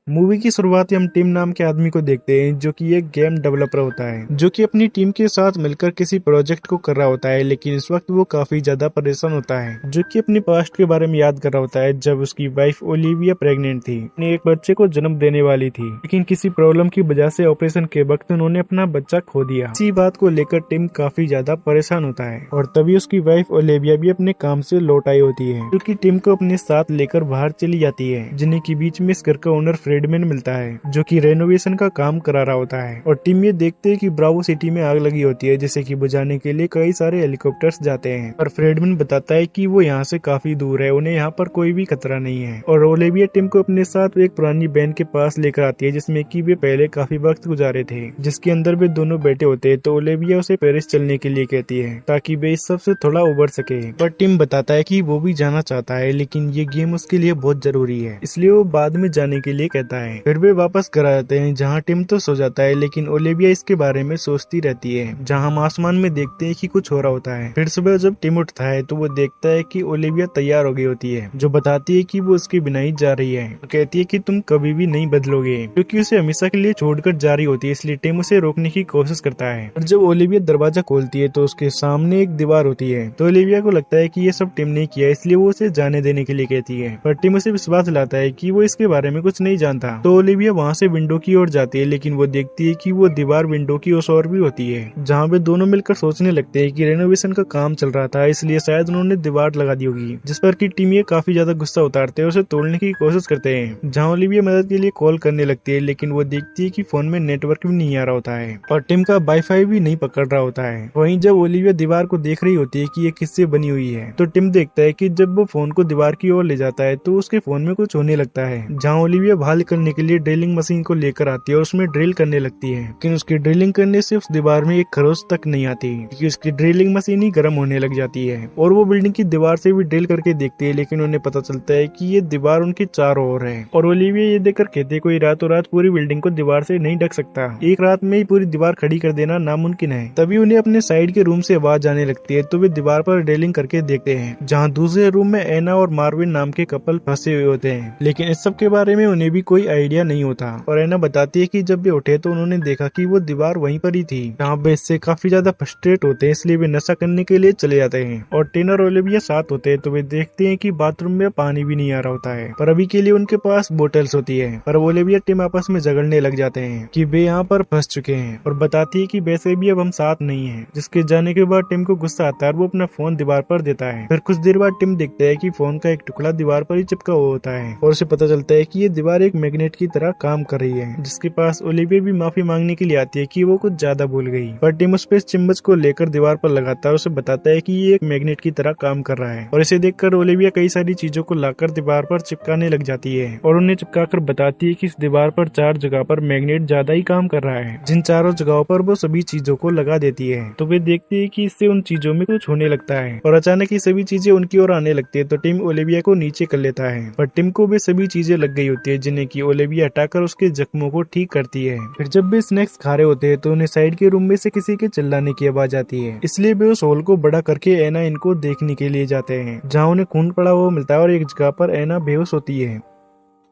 Movie की शुरुआत हम टिम नाम के आदमी को देखते हैं जो कि एक गेम डेवलपर होता है जो कि अपनी टीम के साथ मिलकर किसी प्रोजेक्ट को कर रहा होता है। लेकिन इस वक्त वो काफी ज्यादा परेशान होता है जो कि अपनी पास्ट के बारे में याद कर रहा होता है जब उसकी वाइफ ओलिविया प्रेग्नेंट थी, अपने एक बच्चे को जन्म देने वाली थी। लेकिन किसी प्रॉब्लम की वजह से ऑपरेशन के वक्त उन्होंने अपना बच्चा खो दिया। इसी बात को लेकर टिम काफी ज्यादा परेशान होता है और तभी उसकी वाइफ ओलिविया भी अपने काम से लौट आई होती है जो कि टिम को अपने साथ लेकर बाहर चली जाती है। जिन्हें के बीच में इस घर का ओनर फ्रेडमैन मिलता है जो कि रेनोवेशन का काम करा रहा होता है और टीम ये देखते हैं कि ब्रावो सिटी में आग लगी होती है जिसे कि बुझाने के लिए कई सारे हेलीकॉप्टर्स जाते हैं। और फ्रेडमैन बताता है कि वो यहाँ से काफी दूर है, उन्हें यहाँ पर कोई भी खतरा नहीं है। और ओलिविया टिम को अपने साथ एक पुरानी वैन के पास लेकर आती है जिसमें कि वे पहले काफी वक्त गुजारे थे, जिसके अंदर वे दोनों बैठे होते हैं। तो ओलिविया उसे पेरिस चलने के लिए कहती है ताकि वे इस सब से थोड़ा उबर सके। पर टिम बताता है कि वो भी जाना चाहता है लेकिन ये गेम उसके लिए बहुत जरूरी है, इसलिए वो बाद में जाने के लिए कहता है। फिर वे वापस घर आते हैं जहाँ टिम तो सो जाता है लेकिन ओलिविया इसके बारे में सोचती रहती है। जहाँ हम आसमान में देखते हैं कि कुछ हो रहा होता है। फिर सुबह जब टिम उठता है तो वो देखता है कि ओलिविया तैयार हो गई होती है जो बताती है कि वो उसके बिना ही जा रही है। तो कहती है कि तुम कभी भी नहीं बदलोगे, क्योंकि उसे हमेशा के लिए छोड़कर जा रही होती है। इसलिए टिम उसे रोकने की कोशिश करता है। और जब ओलिविया दरवाजा खोलती है तो उसके सामने एक दीवार होती है। तो ओलिविया को लगता है कि ये सब टिम ने किया, इसलिए वो उसे जाने देने के लिए कहती है। पर टिम उसे विश्वास दिलाता है कि वो इसके बारे में कुछ नहीं जानता। तो ओलिविया वहाँ से विंडो की ओर जाती है लेकिन वो देखती है कि वो दीवार विंडो की उस ओर भी होती है, जहाँ वे दोनों मिलकर सोचने लगते हैं कि रेनोवेशन का काम चल रहा था इसलिए शायद उन्होंने दीवार लगा दी होगी। जिस पर कि टीम ये काफी ज्यादा गुस्सा उतारते हैं, उसे तोड़ने की कोशिश करते हैं। जहाँ ओलिविया मदद के लिए कॉल करने लगती है लेकिन वो देखती है कि फोन में नेटवर्क भी नहीं आ रहा होता है और टिम का वाईफाई भी नहीं पकड़ रहा होता है। वहीं जब ओलिविया दीवार को देख रही होती है कि ये किससे बनी हुई है तो टिम देखता है कि जब वो फोन को दीवार की ओर ले जाता है तो उसके फोन में कुछ होने लगता है। जहाँ ओलिविया बाहर करने के लिए ड्रिलिंग मशीन को लेकर आती है और उसमें ड्रिल करने लगती है, लेकिन उसकी ड्रिलिंग करने से उस दीवार में एक खरोच तक नहीं आती क्योंकि उसकी ड्रिलिंग मशीन ही गर्म होने लग जाती है। और वो बिल्डिंग की दीवार से भी ड्रिल करके देखती है लेकिन उन्हें पता चलता है कि ये दीवार उनकी चारों ओर है। और ओलिविया ये देखकर कहते हैं कोई रातों रात पूरी बिल्डिंग को दीवार से नहीं ढक सकता, एक रात में ही पूरी दीवार खड़ी कर देना नामुमकिन है। तभी उन्हें अपने साइड के रूम से आवाज आने लगती है तो वे दीवार पर ड्रिलिंग करके देखते हैं जहाँ दूसरे रूम में एना और मार्विन नाम के कपल फंसे हुए होते हैं। लेकिन इस सब के बारे में उन्हें भी कोई आइडिया नहीं होता। और एना बताती है कि जब वे उठे तो उन्होंने देखा कि वो दीवार वहीं पर ही थी। जहाँ वे इससे काफी ज्यादा फ्रस्ट्रेट होते हैं इसलिए वे नशा करने के लिए चले जाते हैं। और टिन और ओलिविया साथ होते हैं तो वे देखते हैं कि बाथरूम में पानी भी नहीं आ रहा होता है, पर अभी के लिए उनके पास बोतल्स होती है। पर ओलिविया टिम आपस में झगड़ने लग जाते हैं कि वे यहाँ पर फंस चुके हैं और बताती है कि वैसे भी अब हम साथ नहीं है। जिसके जाने के बाद टिम को गुस्सा आता है और वो अपना फोन दीवार पर देता है। फिर कुछ देर बाद टिम देखता है कि फोन का एक टुकड़ा दीवार पर ही चिपका हुआ होता है और उसे पता चलता है कि ये दीवार एक मैग्नेट की तरह काम कर रही है। जिसके पास ओलिविया भी माफी मांगने के लिए आती है कि वो कुछ ज्यादा भूल गई। पर टिम उस पे चम्मच को लेकर दीवार पर लगाता है और उसे बताता है कि ये एक मैग्नेट की तरह काम कर रहा है। और इसे देखकर ओलिविया कई सारी चीजों को लाकर दीवार पर चिपकाने लग जाती है और उन्हें चिपकाकर बताती है कि इस दीवार पर 4 जगह पर मैग्नेट ज्यादा ही काम कर रहा है, जिन चारों जगहों पर वो सभी चीजों को लगा देती है। तो वे देखती है कि इससे उन चीजों में कुछ होने लगता है और अचानक ये सभी चीजें उनकी ओर आने लगती है। तो टिम ओलिविया को नीचे कर लेता है पर टिम को भी सभी चीजें लग गई होती है जिन्हें की ओलिविया हटाकर उसके जख्मों को ठीक करती है। फिर जब वे स्नैक्स खा रहे होते हैं तो उन्हें साइड के रूम में से किसी के चिल्लाने की आवाज आती है, इसलिए वे उस हॉल को बड़ा करके एना इनको देखने के लिए जाते हैं जहाँ उन्हें खून पड़ा हुआ मिलता है और एक जगह पर एना बेहोश होती है।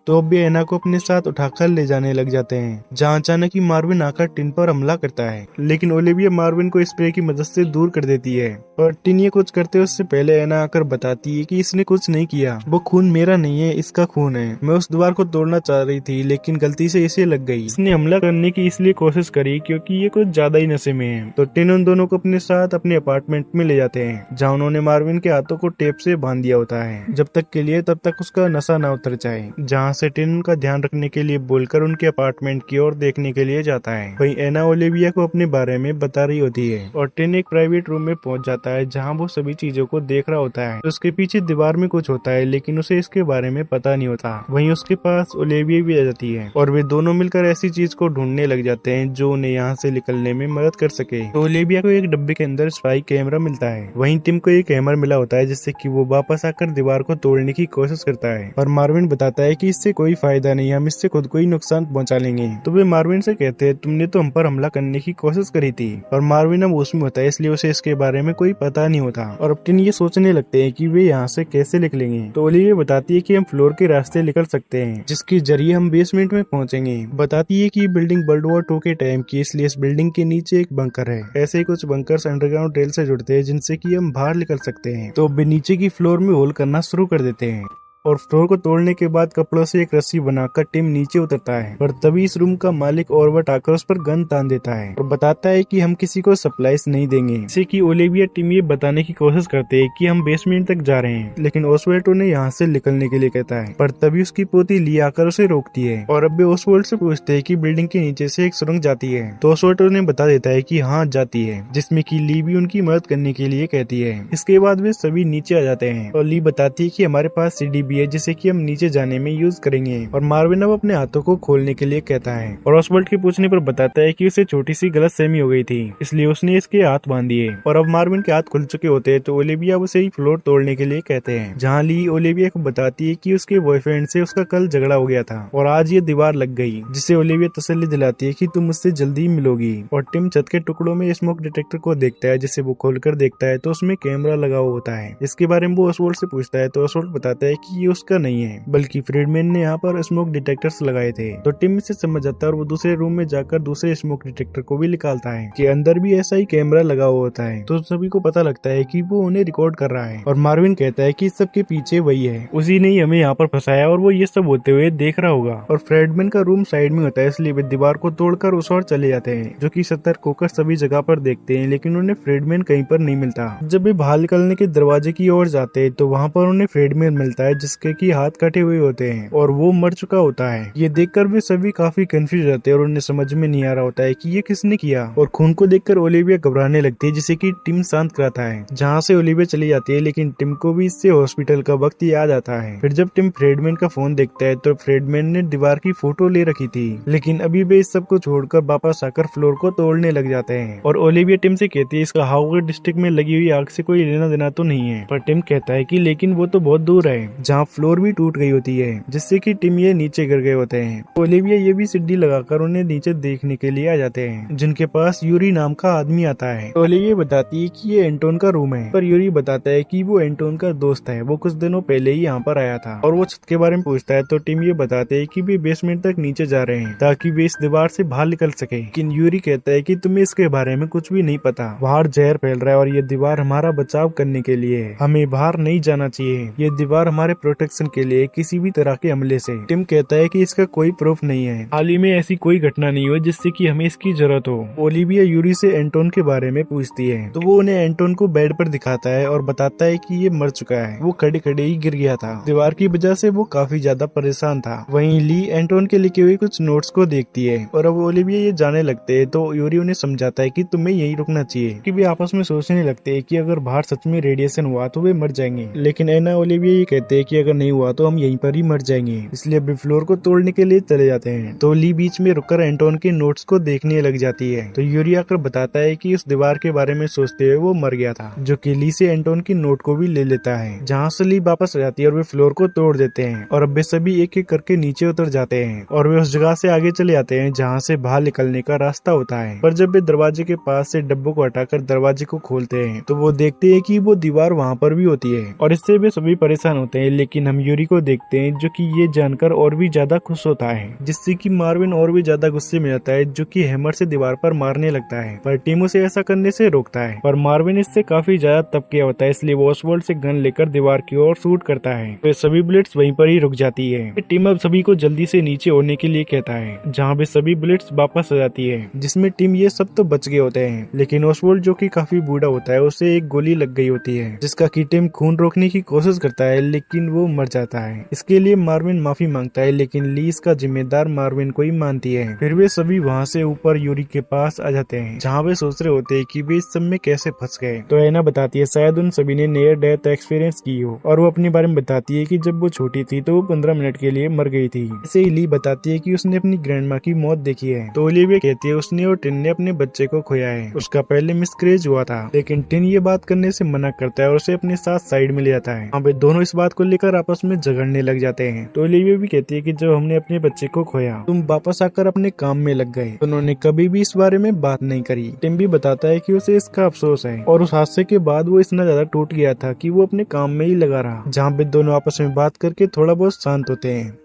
तो अब भी एना को अपने साथ उठाकर ले जाने लग जाते हैं जहाँ अचानक ही मार्विन आकर टिन पर हमला करता है। लेकिन ओलिविया मार्विन को स्प्रे की मदद से दूर कर देती है पर टिन ये कुछ करते उससे पहले एना आकर बताती है कि इसने कुछ नहीं किया, वो खून मेरा नहीं है, इसका खून है। मैं उस दीवार को तोड़ना चाह रही थी लेकिन गलती से इसे लग गई। इसने हमला करने की इसलिए कोशिश करी क्योंकि ये कुछ ज्यादा ही नशे में है। तो टिन उन दोनों को अपने साथ अपने अपार्टमेंट में ले जाते हैं जहाँ उन्होंने मार्विन के हाथों को टेप से बांध दिया होता है जब तक के लिए तब तक उसका नशा न उतर जाए। जहाँ से टिन उनका ध्यान रखने के लिए बोलकर उनके अपार्टमेंट की ओर देखने के लिए जाता है। वहीं एना ओलिविया को अपने बारे में बता रही होती है और टिन एक प्राइवेट रूम में पहुंच जाता है जहां वो सभी चीजों को देख रहा होता है। तो उसके पीछे दीवार में कुछ होता है लेकिन उसे इसके बारे में पता नहीं होता। वहीं उसके पास ओलिविया भी आ जाती है और वे दोनों मिलकर ऐसी चीज को ढूंढने लग जाते हैं जो उन्हें यहाँ से निकलने में मदद कर सके। तो ओलिविया को एक डब्बे के अंदर स्पाई कैमरा मिलता है। वहीं टिम को एक हैमर मिला होता है जिससे कि वो वापस आकर दीवार को तोड़ने की कोशिश करता है। और मार्विन बताता है कि इस इससे कोई फायदा नहीं, हम इससे खुद को ही नुकसान पहुंचा लेंगे। तो वे मार्विन से कहते हैं तुमने तो हम पर हमला करने की कोशिश करी थी। और मार्विन अब उसमें होता है, इसलिए उसे इसके बारे में कोई पता नहीं होता। और अब टिन ये सोचने लगते हैं कि वे यहाँ से कैसे निकलेंगे। तो ओलिविया बताती है कि हम फ्लोर के रास्ते निकल सकते हैं, जिसके जरिए हम बेसमेंट में पहुंचेंगे। बताती है कि ये बिल्डिंग वर्ल्ड वॉर 2 के टाइम की, इसलिए इस बिल्डिंग के नीचे एक बंकर है। ऐसे ही कुछ बंकर्स अंडरग्राउंड रेल से जुड़ते हैं, जिनसे कि हम बाहर निकल सकते हैं। तो वे नीचे की फ्लोर में होल करना शुरू कर देते हैं और फ्लोर को तोड़ने के बाद कपड़ों से एक रस्सी बनाकर टिम नीचे उतरता है। पर तभी इस रूम का मालिक ऑर्बर्ट आकर उस पर गन तान देता है और बताता है कि हम किसी को सप्लाईज नहीं देंगे। जिससे कि ओलिविया टिम ये बताने की कोशिश करते हैं कि हम बेसमेंट तक जा रहे हैं, लेकिन ओसवाल्ड उन्हें यहाँ से निकलने के लिए कहता है। पर तभी उसकी पोती ली आकर उसे रोकती है और अब वे ओसवाल्ड से पूछते हैं कि बिल्डिंग के नीचे से एक सुरंग जाती है। तो ओसवाल्ड उन्हें बता देता है कि हाँ जाती है, जिसमें कि ली भी उनकी मदद करने के लिए कहती है। इसके बाद वे सभी नीचे आ जाते हैं और ली बताती है कि हमारे पास सीडी भी है, जिसे कि हम नीचे जाने में यूज करेंगे। और मार्विन अब अपने हाथों को खोलने के लिए कहता है और ऑसवाल्ड के पूछने पर बताता है कि उसे छोटी सी गलतफहमी हो गई थी, इसलिए उसने इसके हाथ बांध दिए। और अब मार्विन के हाथ खुल चुके होते हैं तो ओलिविया उसे ही फ्लोर तोड़ने के लिए कहते हैं, जहाँ ली ओलिविया को बताती है कि उसके बॉयफ्रेंड से उसका कल झगड़ा हो गया था और आज ये दीवार लग गई, जिसे ओलिविया तसल्ली दिलाती है कि तुम मुझसे जल्दी मिलोगी। और टिम छत के टुकड़ों में स्मोक डिटेक्टर को देखता है, जिसे वो खोलकर देखता है तो उसमें कैमरा लगा हुआ होता है। इसके बारे में वो ऑसवाल्ड से पूछता है तो ऑसवाल्ड बताता है कि ये उसका नहीं है, बल्कि फ्रीडमैन ने यहाँ पर स्मोक डिटेक्टर्स लगाए थे। तो टिम इसे समझ जाता है और वो दूसरे रूम में जाकर दूसरे स्मोक डिटेक्टर को भी निकालता है कि अंदर भी ऐसा ही कैमरा लगा हुआ होता है। तो सभी को पता लगता है कि वो उन्हें रिकॉर्ड कर रहा है। और मार्विन कहता है कि इस सब के पीछे वही है, उसी ने हमें यहाँ पर फंसाया और वो ये सब होते हुए देख रहा होगा। और फ्रीडमैन का रूम साइड में होता है, इसलिए वे दीवार को तोड़कर उस ओर चले जाते हैं, जो कि सतर्क होकर सभी जगह पर देखते हैं, लेकिन उन्हें फ्रीडमैन कहीं पर नहीं मिलता। जब वे बाहर निकलने के दरवाजे की ओर जाते हैं तो वहाँ पर उन्हें फ्रीडमैन मिलता है, जिसके की हाथ कटे हुए होते हैं और वो मर चुका होता है। ये देखकर वे सभी काफी कंफ्यूज रहते हैं और उन्हें समझ में नहीं आ रहा होता है कि ये किसने किया। और खून को देखकर ओलिविया घबराने लगती है, जिसे कि टिम शांत कराता है, जहाँ से ओलिविया चली जाती है। लेकिन टिम को भी इससे हॉस्पिटल का वक्त याद आता है। फिर जब टिम फ्रीडमैन का फोन देखता है तो फ्रीडमैन ने दीवार की फोटो ले रखी थी, लेकिन अभी वे इस सब को छोड़कर वापस आकर फ्लोर को तोड़ने लग जाते हैं। और ओलिविया टिम से कहती है इसका हाउगेट डिस्ट्रिक्ट में लगी हुई आग से कोई लेना देना तो नहीं है। पर टिम कहता है कि लेकिन वो तो बहुत दूर है, जहाँ फ्लोर भी टूट गई होती है, जिससे कि टिम ये नीचे गिर गए होते हैं। ओलिविया ये भी सीढ़ी लगाकर उन्हें नीचे देखने के लिए आ जाते हैं, जिनके पास यूरी नाम का आदमी आता है। ओलिविया बताती है कि ये एंटोन का रूम है, पर यूरी बताता है कि वो एंटोन का दोस्त है, वो कुछ दिनों पहले ही यहाँ पर आया था। और वो छत के बारे में पूछता है तो टिम ये बताते है कि वे बेसमेंट तक नीचे जा रहे हैं ताकि वे इस दीवार से बाहर निकल सके। लेकिन यूरी कहता है कि तुम्हें इसके बारे में कुछ भी नहीं पता, बाहर जहर फैल रहा है और ये दीवार हमारा बचाव करने के लिए है, हमें बाहर नहीं जाना चाहिए। ये दीवार हमारे प्रोटेक्शन के लिए, किसी भी तरह के हमले से। टिम कहता है कि इसका कोई प्रूफ नहीं है, हाल ही में ऐसी कोई घटना नहीं हुई जिससे कि हमें इसकी जरूरत हो। ओलिविया यूरी से एंटोन के बारे में पूछती है तो वो उन्हें एंटोन को बेड पर दिखाता है और बताता है कि ये मर चुका है, वो खड़े खड़े ही गिर गया था, दीवार की वजह से वो काफी ज्यादा परेशान था। वहीं ली एंटोन के लिखे हुए कुछ नोट्स को देखती है और अब ओलिविया ये जाने लगते हैं तो यूरी उन्हें समझाता है कि तुम्हें यही रुकना चाहिए, कि वे आपस में सोचने लगते हैं कि अगर बाहर सच में रेडिएशन हुआ तो वे मर जाएंगे। लेकिन एना ओलिविया ये कहते हैं कि अगर नहीं हुआ तो हम यहीं पर ही मर जाएंगे, इसलिए वे फ्लोर को तोड़ने के लिए चले जाते हैं। तो ली बीच में रुककर एंटोन के नोट्स को देखने लग जाती है। तो यूरी आकर बताता है कि उस दीवार के बारे में सोचते हुए वो मर गया था, जो कि ली से एंटोन की नोट को भी ले लेता है, जहाँ से ली वापस आ जाती है और वे फ्लोर को तोड़ देते हैं। और अब वे सभी एक एक करके नीचे उतर जाते हैं और वे उस जगह से आगे चले जाते हैं जहाँ से बाहर निकलने का रास्ता होता है। पर जब वे दरवाजे के पास से डब्बों को हटाकर दरवाजे को खोलते हैं तो वो देखते हैं कि वो दीवार वहाँ पर भी होती है और इससे वे सभी परेशान होते हैं। लेकिन हम यूरी को देखते हैं जो कि ये जानकर और भी ज्यादा खुश होता है, जिससे कि मार्विन और भी ज्यादा गुस्से में आता है, जो कि हैमर से दीवार पर मारने लगता है। पर टिम उसे ऐसा करने से रोकता है, पर मार्विन इससे काफी ज्यादा तप गया होता है, इसलिए वो ऑसवाल्ड से गन लेकर दीवार की ओर शूट करता है। तो सभी बुलेट्स वहीं पर ही रुक जाती है। टिम अब सभी को जल्दी से नीचे होने के लिए कहता है, जहाँ पे सभी बुलेट्स वापस आ जाती है, जिसमें टिम ये सब तो बच गए होते हैं। लेकिन ऑसवाल्ड जो कि काफी बूढ़ा होता है, उसे एक गोली लग गई होती है, जिसका कि टिम खून रोकने की कोशिश करता है, लेकिन वो मर जाता है। इसके लिए मार्विन माफी मांगता है, लेकिन ली इसका जिम्मेदार मार्विन को ही मानती है। फिर वे सभी वहाँ से ऊपर यूरी के पास आ जाते हैं, जहाँ वे सोच रहे होते हैं कि वे इस सब में कैसे फंस गए। तो एना बताती है शायद उन सभी ने नियर डेथ एक्सपीरियंस की हो, और वो अपने बारे में बताती है कि जब वो छोटी थी तो वो 15 मिनट के लिए मर गई थी। इसे ही ली बताती है कि उसने अपनी ग्रैंडमा की मौत देखी है। तो ओलिविया कहती है उसने और टिन ने अपने बच्चे को खोया है, उसका पहले मिसकैरेज हुआ था। लेकिन टिन ये बात करने से मना करता है और उसे अपने साथ साइड में ले जाता है। वे दोनों इस बात को लेकर आकर आपस में झगड़ने लग जाते हैं। तो ओलिविया भी कहती है कि जब हमने अपने बच्चे को खोया तुम वापस आकर अपने काम में लग गए। उन्होंने कभी भी इस बारे में बात नहीं करी। टिम भी बताता है कि उसे इसका अफसोस है और उस हादसे के बाद वो इतना ज्यादा टूट गया था कि वो अपने काम में ही लगा रहा, जहाँ पे दोनों आपस में बात करके थोड़ा बहुत शांत होते हैं।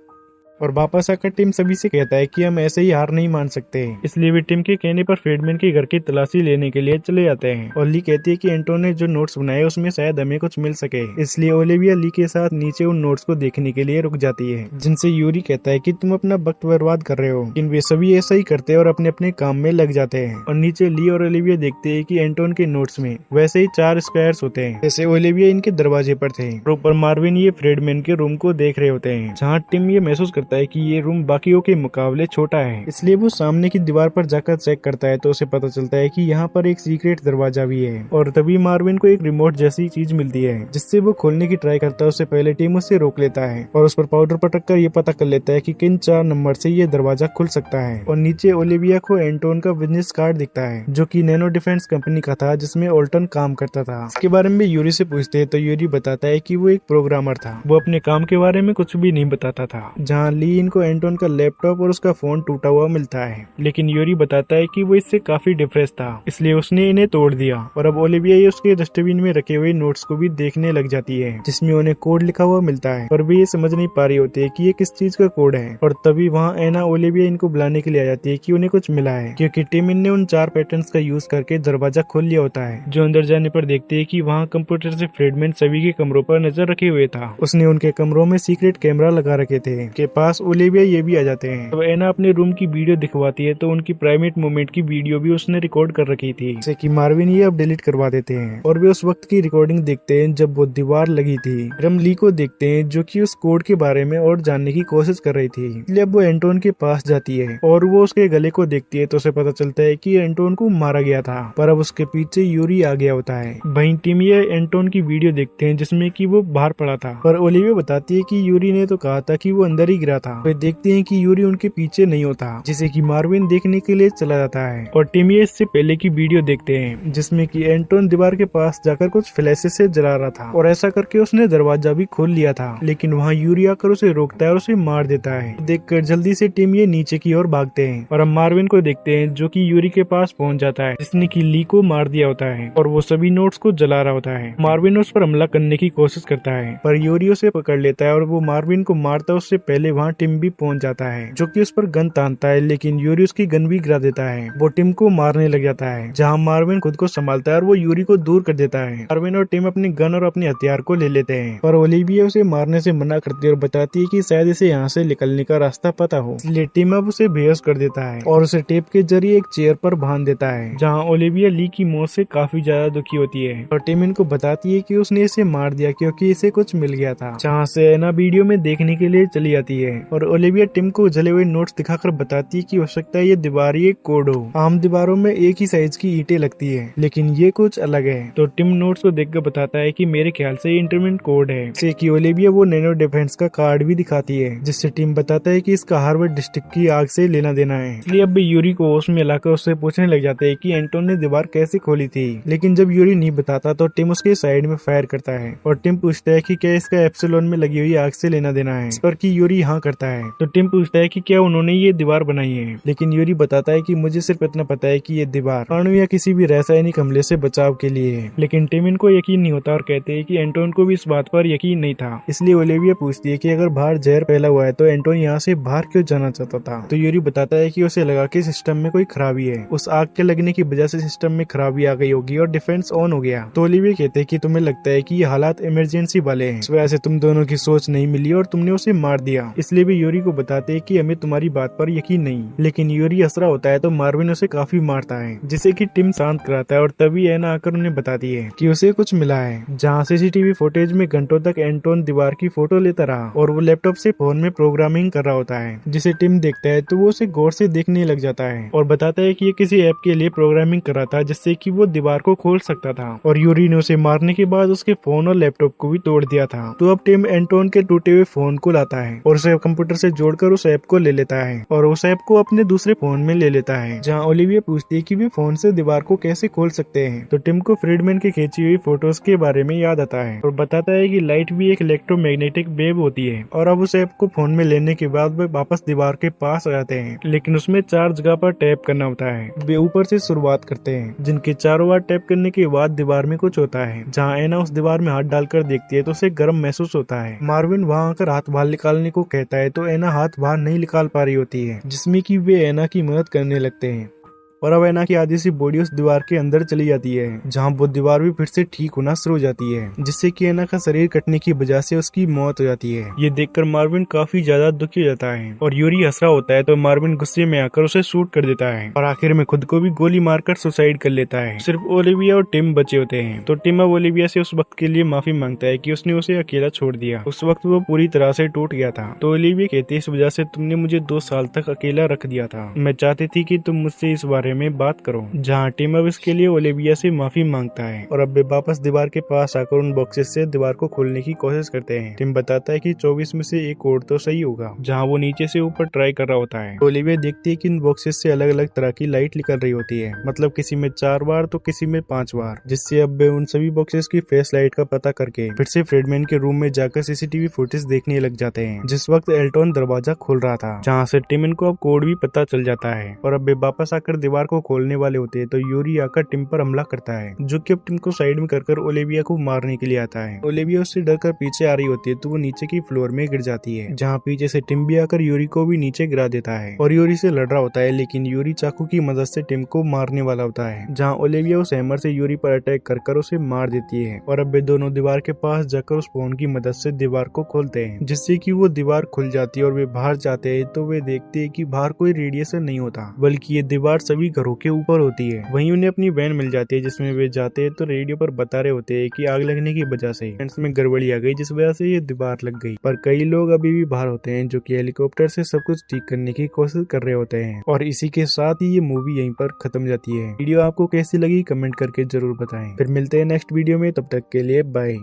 और वापस आकर टिम सभी से कहता है कि हम ऐसे ही हार नहीं मान सकते, इसलिए वे टिम के कहने पर फ्रीडमैन के घर की तलाशी लेने के लिए चले जाते हैं। और ली कहती है कि एंटोन ने जो नोट्स बनाए उसमें शायद हमें कुछ मिल सके, इसलिए ओलिविया ली के साथ नीचे उन नोट्स को देखने के लिए रुक जाती है, जिनसे यूरी कहता है कि तुम अपना वक्त बर्बाद कर रहे हो। लेकिन वे सभी ऐसा ही करते हैं और अपने अपने काम में लग जाते हैं। और नीचे ली और ओलिविया देखते हैं कि एंटोन के नोट्स में वैसे ही 4 स्क्वायर्स होते हैं जैसे ओलिविया इनके दरवाजे पर थे। ऊपर मार्विन ये फ्रीडमैन के रूम को देख रहे होते हैं, जहाँ टिम ये महसूस करता है कि ये रूम बाकियों के मुकाबले छोटा है, इसलिए वो सामने की दीवार पर जाकर चेक करता है तो उसे पता चलता है कि यहाँ पर एक सीक्रेट दरवाजा भी है। और तभी मार्विन को एक रिमोट जैसी चीज मिलती है जिससे वो खोलने की ट्राई करता है। उससे पहले टीम उसे रोक लेता है और उस पर पाउडर पटक कर ये पता कर लेता है कि किन 4 नंबर से ये दरवाजा खुल सकता है। और नीचे ओलिविया को एंटोन का बिजनेस कार्ड दिखता है जो कि नैनो डिफेंस कंपनी का था, जिसमें ओल्टन काम करता था। इसके बारे में यूरी से पूछते हैं तो यूरी बताता है कि वो एक प्रोग्रामर था, वो अपने काम के बारे में कुछ भी नहीं बताता था। जहाँ ली इनको एंटोन का लैपटॉप और उसका फोन टूटा हुआ मिलता है, लेकिन यूरी बताता है कि वो इससे काफी डिप्रेस था, इसलिए उसने इन्हें तोड़ दिया। और अब ओलिविया ये उसके डस्टबिन में रखे हुए नोट्स को भी देखने लग जाती है जिसमें उन्हें कोड लिखा हुआ मिलता है, पर वे ये समझ नहीं पा रही होती है कि ये किस चीज का कोड है। और तभी वहाँ एना ओलिविया इनको बुलाने के लिए आ जाती है कि उन्हें कुछ मिला है, क्योंकि टिम ने उन 4 पैटर्न्स का यूज करके दरवाजा खोल लिया होता है। जो अंदर जाने पर देखते है कि वहाँ कंप्यूटर से फ्रीडमैन सभी के कमरों पर नजर रखे हुए था। उसने उनके कमरों में सीक्रेट कैमरा लगा रखे थे। के पास ओलिविया ये भी आ जाते हैं। तो एना अपने रूम की वीडियो दिखवाती है तो उनकी प्राइवेट मोमेंट की वीडियो भी उसने रिकॉर्ड कर रखी थी, जैसे कि मार्विन ये अब डिलीट करवा देते हैं। और वे उस वक्त की रिकॉर्डिंग देखते हैं जब वो दीवार लगी थी। हम ली को देखते हैं जो कि उस कोड के बारे में और जानने की कोशिश कर रही थी, इसलिए अब वो एंटोन के पास जाती है और वो उसके गले को देखती है तो उसे पता चलता है कि एंटोन को मारा गया था, पर अब उसके पीछे यूरी आ गया होता है। वहीं टीम ये एंटोन की वीडियो देखते हैं जिसमें कि वो बाहर पड़ा था, पर ओलिविया बताती है कि यूरी ने तो कहा था कि वो अंदर ही गिरा था। वे देखते हैं कि यूरी उनके पीछे नहीं होता, जिसे कि मार्विन देखने के लिए चला जाता है। और टिम ये इससे पहले की वीडियो देखते हैं जिसमें कि एंटोन दीवार के पास जाकर कुछ फ्लैशेस से जला रहा था और ऐसा करके उसने दरवाजा भी खोल लिया था, लेकिन वहाँ यूरी आकर उसे रोकता है और उसे मार देता है। देखकर जल्दी से टिम ये नीचे की ओर भागते हैं और हम मार्विन को देखते हैं जो कि यूरी के पास पहुंच जाता है, जिसने की ली को मार दिया होता है और वो सभी नोट्स को जला रहा होता है। मार्विन उस पर हमला करने की कोशिश करता है पर यूरी उसे पकड़ लेता है और वो मार्विन को मारता है उससे पहले वहाँ टिम भी पहुंच जाता है जो कि उस पर गन तानता है, लेकिन यूरी उसकी गन भी गिरा देता है। वो टिम को मारने लग जाता है, जहाँ मार्विन खुद को संभालता है और वो यूरी को दूर कर देता है। मार्विन और टिम अपनी गन और अपने हथियार को ले लेते हैं, पर ओलिविया उसे मारने से मना करती है और बताती है कि शायद इसे यहाँ से निकलने का रास्ता पता हो, इसलिए टिम अब उसे बेहोश कर देता है और उसे टेप के जरिए एक चेयर पर बांध देता है, जहाँ ओलिविया ली की मौत से काफी ज्यादा दुखी होती है। और टिम इनको बताती है कि उसने इसे मार दिया क्योंकि इसे कुछ मिल गया था, जहाँ से एना वीडियो में देखने के लिए चली जाती है। और ओलिविया टिम को जले हुए नोट्स दिखाकर बताती है कि हो सकता है ये दीवार एक कोड हो। आम दीवारों में एक ही साइज की ईंटें लगती है, लेकिन ये कुछ अलग है। तो टिम नोट्स को देखकर बताता है कि मेरे ख्याल से ये इंटरमिट कोड है। जैसे कि ओलिविया वो नैनो डिफेंस का कार्ड भी दिखाती है, जिससे टिम बताता है कि इसका हार्वर्ड डिस्ट्रिक्ट की आग से लेना देना है। इसलिए अब यूरी को होश में लाकर उससे पूछने लग जाते हैं कि एंटोन ने दीवार कैसे खोली थी, लेकिन जब यूरी नहीं बताता तो टिम उसके साइड में फायर करता है और टिम पूछता है कि क्या इसका एप्सिलॉन में लगी हुई आग से लेना देना है, इस पर कि यूरी हाँ करता है। तो टिम पूछता है कि क्या उन्होंने ये दीवार बनाई है, लेकिन यूरी बताता है कि मुझे सिर्फ इतना पता है कि ये दीवार अणु या किसी भी रासायनिक हमले से बचाव के लिए है। लेकिन टिम इनको यकीन नहीं होता और कहते हैं कि एंटोन को भी इस बात पर यकीन नहीं था। इसलिए ओलिविया पूछती है कि अगर बाहर जहर फैला हुआ है तो एंटोन यहाँ से बाहर क्यों जाना चाहता था। तो यूरी बताता है कि उसे लगा कि सिस्टम में कोई खराबी है, उस आग के लगने की वजह से सिस्टम में खराबी आ गई होगी और डिफेंस ऑन हो गया। तो ओलिविया कहते हैं कि तुम्हें लगता है कि ये हालात इमरजेंसी वाले हैं, इस वजह से तुम दोनों की सोच नहीं मिली और तुमने उसे मार दिया। इसलिए भी यूरी को बताते हैं कि हमें तुम्हारी बात पर यकीन नहीं। लेकिन यूरी हंस रहा होता है तो मार्विन उसे काफी मारता है, जिसे कि टिम शांत कराता है। और तभी एना आकर उन्हें बताती है कि उसे कुछ मिला है, जहाँ सीसीटीवी फुटेज में घंटों तक एंटोन दीवार की फोटो लेता रहा और वो लैपटॉप से फोन में प्रोग्रामिंग कर रहा होता है, जिसे टिम देखता है तो वो उसे गौर से देखने लग जाता है और बताता है कि ये किसी ऐप के लिए प्रोग्रामिंग कर रहा था जिससे कि वो दीवार को खोल सकता था। और यूरी ने उसे मारने के बाद उसके फोन और लैपटॉप को भी तोड़ दिया था। तो अब टिम एंटोन के टूटे हुए फोन को लाता है और उसे कंप्यूटर से जोड़कर उस ऐप को ले लेता है और उस ऐप को अपने दूसरे फोन में ले लेता है, जहाँ ओलिविया पूछती है कि वे फोन से दीवार को कैसे खोल सकते हैं। तो टिम को फ्रीडमैन की खींची हुई फोटोज के बारे में याद आता है और बताता है कि लाइट भी एक इलेक्ट्रोमैग्नेटिक वेव होती है। और अब उस ऐप को फोन में लेने के बाद वे वापस दीवार के पास आ जाते हैं, लेकिन उसमें 4 जगह पर टैप करना होता है। वे ऊपर से शुरुआत करते हैं, जिनके चारों बार टैप करने के बाद दीवार में कुछ होता है। जहाँ एना उस दीवार में हाथ डालकर देखती है तो उसे गर्म महसूस होता है। मार्विन वहाँ आकर हाथ बाहर निकालने को कहता है तो एना हाथ बाहर नहीं निकाल पा रही होती है, जिसमें कि वे एना की मदद करने लगते हैं। और अब एना की आधी सी बॉडी उस दीवार के अंदर चली जाती है, जहाँ वो दीवार भी फिर से ठीक होना शुरू हो जाती है, जिससे कि एना का शरीर कटने की वजह से उसकी मौत हो जाती है। ये देखकर मार्विन काफी ज्यादा दुखी हो जाता है और यूरी हंस रहा होता है तो मार्विन गुस्से में आकर उसे शूट कर देता है और आखिर में खुद को भी गोली मारकर सुसाइड कर लेता है। सिर्फ ओलिविया और टिम बचे होते हैं। तो टिम अब ओलिविया से उस वक्त के लिए माफी मांगता है कि उसने उसे अकेला छोड़ दिया। उस वक्त वो पूरी तरह से टूट गया था। तो ओलिविया कहती है, इस वजह से तुमने मुझे 2 साल तक अकेला रख दिया था। मैं चाहती थी कि तुम मुझसे इस बारे में बात करो। जहाँ टिम अब इसके लिए ओलिविया से माफी मांगता है और अब वे वापस दीवार के पास आकर उन बॉक्सेस से दीवार को खोलने की कोशिश करते हैं। टिम बताता है कि 24 में से एक और तो सही होगा, जहाँ वो नीचे से ऊपर ट्राई कर रहा होता है। ओलिविया देखती है कि इन बॉक्सेस से अलग अलग तरह की लाइट निकल रही होती है, मतलब किसी में 4 बार तो किसी में 5 बार, जिससे अब वे उन सभी बॉक्सेस की फेस लाइट का पता करके फिर से फ्रीडमैन के रूम में जाकर सीसीटीवी फुटेज देखने लग जाते हैं। जिस वक्त एल्टोन दरवाजा खोल रहा था, जहाँ से टिम इनको अब कोड भी पता चल जाता है और अब वे वापस आकर दीवार को खोलने वाले होते हैं तो यूरी आकर टिम पर हमला करता है, जो कि अब टिम को साइड में कर ओलिविया को मारने के लिए आता है। ओलिविया उससे डरकर पीछे आ रही होती है तो वो नीचे की फ्लोर में गिर जाती है, जहाँ पीछे से टिम भी आकर यूरी को भी नीचे गिरा देता है और यूरी से लड़ रहा होता है, लेकिन यूरी चाकू की मदद से टिम को मारने वाला होता है, जहाँ ओलिविया उस हैमर से यूरी पर अटैक कर उसे मार देती है। और अब वे दोनों दीवार के पास जाकर उस फोन की मदद से दीवार को खोलते हैं, जिससे कि वो दीवार खुल जाती है और वे बाहर जाते हैं तो वे देखते हैं कि बाहर कोई रेडिएशन नहीं होता, बल्कि ये दीवार सभी घरों के ऊपर होती है। वहीं उन्हें अपनी वैन मिल जाती है, जिसमें वे जाते हैं तो रेडियो पर बता रहे होते हैं कि आग लगने की वजह से में गड़बड़ी आ गई, जिस वजह से ये दीवार लग गई। पर कई लोग अभी भी बाहर होते हैं, जो कि हेलीकॉप्टर से सब कुछ ठीक करने की कोशिश कर रहे होते हैं। और इसी के साथ ही ये मूवी यहीं पर खत्म जाती है। वीडियो आपको कैसी लगी कमेंट करके जरूर बताएं। फिर मिलते हैं नेक्स्ट वीडियो में, तब तक के लिए बाय।